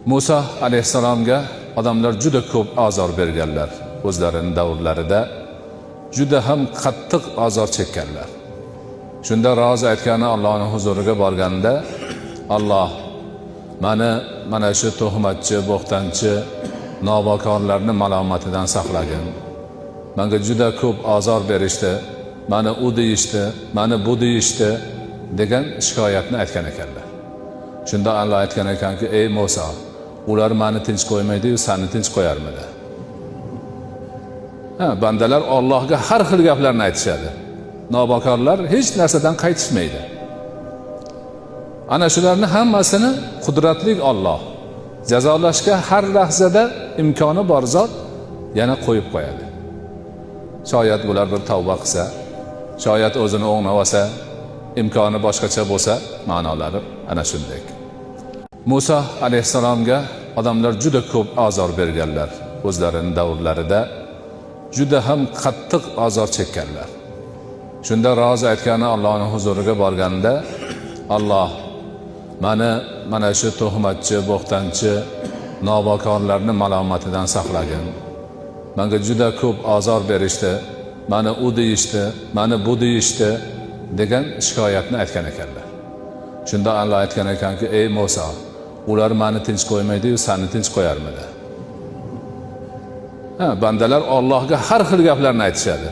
Musa alayhissalomga odamlar juda ko'p azor berganlar. O'zlarining davrlarida juda ham qattiq azor chekkanlar. Shunda rozi aytgani Allohning huzuriga borganda, Alloh mana shu tuhmatchi, bo'xtanchi, novakorlarni malomatidan saqlagin. Menga juda ko'p azor berishdi, meni u deyishdi, meni bu deyishdi degan shikoyatni aytgan ekanlar. Shunda Alloh aytgan ekanki, ey Musa, ular meni tinch qo'ymaydi-yu, seni tinch qo'yarmidi? Bandalar Allohga har xil gaplarni aytishadi. Novakorlar hech narsadan qaytishmaydi. Ana shularni hammasini qudratli Alloh jazolashga har lahzada imkoni bor zot yana qo'yib qo'yadi. Shoyat bular bir tavba qilsa, shoyat o'zini o'nglab olsa, imkoni boshqacha bo'lsa, ma'nolari ana shunday. Musa alayhissalomga odamlar juda ko'p azor berganlar. O'zlarining davrlarida juda ham qattiq azor chekkanlar. Shunda rozi aytgani Allohning huzuriga borganda, Alloh mana shu tuhmatchi, bo'xtanchi, novakorlarni malomatidan saqlagin. Menga juda ko'p azor berishdi, meni u deyishdi, meni bu deyishdi degan shikoyatni aytgan ekanlar. Shunda Alloh aytgan ekanki, ey Musa, ular meni tinch qo'ymaydi-yu, seni tinch qo'yarmidi? Bandalar Allohga har xil gaplarni aytishadi.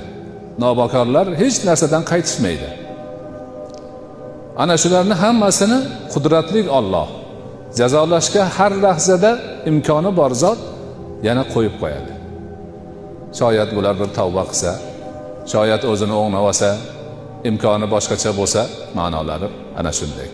Novakorlar hech narsadan qaytishmaydi. Ana shularni hammasini qudratli Alloh jazolashga har lahzada imkoni bor zot yana qo'yib qo'yadi. Shoyat bular bir tavba qilsa, shoyat o'zini o'nglab olsa, imkoni boshqacha bo'lsa, ma'nolari ana shunday.